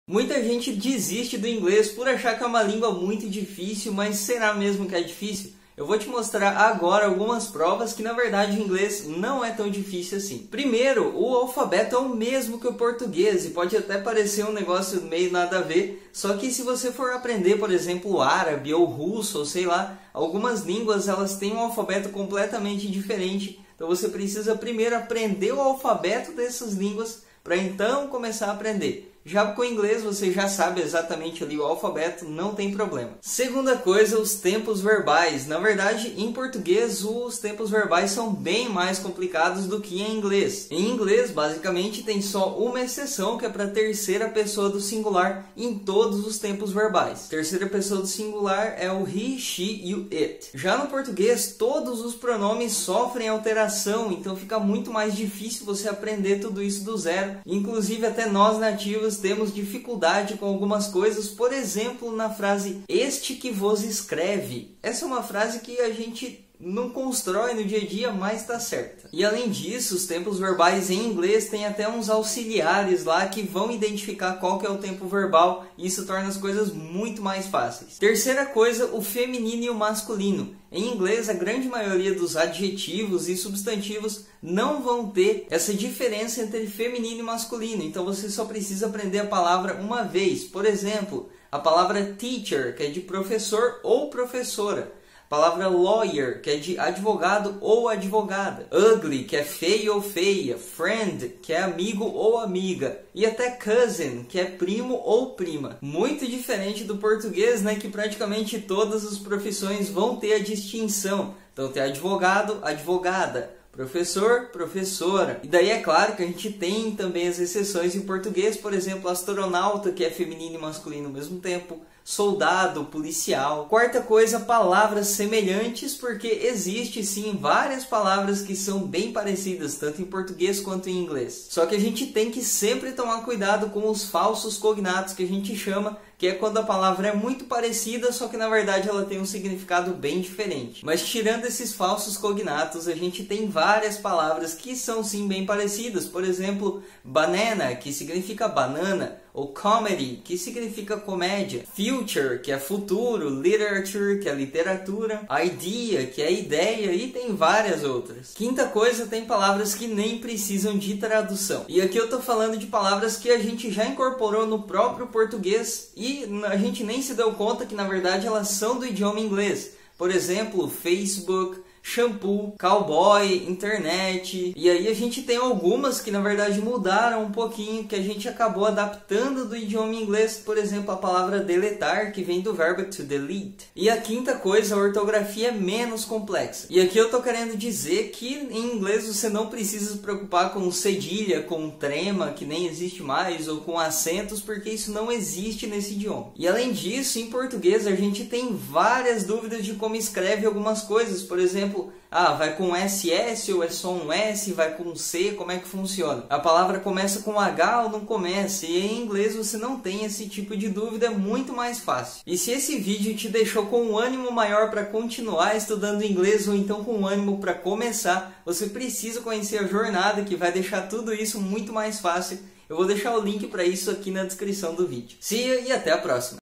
Muita gente desiste do inglês por achar que é uma língua muito difícil, mas será mesmo que é difícil? Eu vou te mostrar agora algumas provas que na verdade o inglês não é tão difícil assim. Primeiro, o alfabeto é o mesmo que o português e pode até parecer um negócio meio nada a ver, só que se você for aprender, por exemplo, o árabe ou russo ou sei lá, algumas línguas elas têm um alfabeto completamente diferente, então você precisa primeiro aprender o alfabeto dessas línguas para então começar a aprender. Já com o inglês você já sabe exatamente ali o alfabeto, não tem problema. Segunda coisa, os tempos verbais. Na verdade, em português os tempos verbais são bem mais complicados do que em inglês. Em inglês, basicamente, tem só uma exceção, que é para a terceira pessoa do singular em todos os tempos verbais. Terceira pessoa do singular é o he, she e o it. Já no português, todos os pronomes sofrem alteração, então fica muito mais difícil você aprender tudo isso do zero. Inclusive, até nós nativos temos dificuldade com algumas coisas, por exemplo, na frase este que vos escreve. Essa é uma frase que a gente não constrói no dia a dia, mas está certa. E além disso, os tempos verbais em inglês tem até uns auxiliares lá que vão identificar qual que é o tempo verbal, e isso torna as coisas muito mais fáceis. Terceira coisa, o feminino e o masculino. Em inglês, a grande maioria dos adjetivos e substantivos não vão ter essa diferença entre feminino e masculino, então você só precisa aprender a palavra uma vez. Por exemplo, a palavra teacher, que é de professor ou professora. A palavra lawyer, que é de advogado ou advogada. Ugly, que é feio ou feia. Friend, que é amigo ou amiga. E até cousin, que é primo ou prima. Muito diferente do português, né, que praticamente todas as profissões vão ter a distinção. Então tem advogado, advogada. Professor, professora. E daí é claro que a gente tem também as exceções em português, por exemplo, astronauta, que é feminino e masculino ao mesmo tempo, soldado, policial. Quarta coisa, palavras semelhantes, porque existe sim várias palavras que são bem parecidas, tanto em português quanto em inglês. Só que a gente tem que sempre tomar cuidado com os falsos cognatos, que a gente chama, que é quando a palavra é muito parecida, só que na verdade ela tem um significado bem diferente. Mas tirando esses falsos cognatos, a gente tem várias palavras que são sim bem parecidas. Por exemplo, banana, que significa banana, ou comedy, que significa comédia, future, que é futuro, literature, que é literatura, idea, que é ideia, e tem várias outras. Quinta coisa, tem palavras que nem precisam de tradução. E aqui eu tô falando de palavras que a gente já incorporou no próprio português e a gente nem se deu conta que na verdade elas são do idioma inglês. Por exemplo, Facebook, shampoo, cowboy, internet. E aí a gente tem algumas que na verdade mudaram um pouquinho, que a gente acabou adaptando do idioma inglês. Por exemplo, a palavra deletar, que vem do verbo to delete. E a quinta coisa, a ortografia é menos complexa. E aqui eu tô querendo dizer que em inglês você não precisa se preocupar com cedilha, com trema, que nem existe mais, ou com acentos, porque isso não existe nesse idioma. E além disso, em português a gente tem várias dúvidas de como escreve algumas coisas. Por exemplo, vai com SS ou é só um S, vai com C, como é que funciona? A palavra começa com H ou não começa? E em inglês você não tem esse tipo de dúvida, é muito mais fácil. E se esse vídeo te deixou com um ânimo maior para continuar estudando inglês ou então com um ânimo para começar, você precisa conhecer a jornada que vai deixar tudo isso muito mais fácil. Eu vou deixar o link para isso aqui na descrição do vídeo. See you e até a próxima!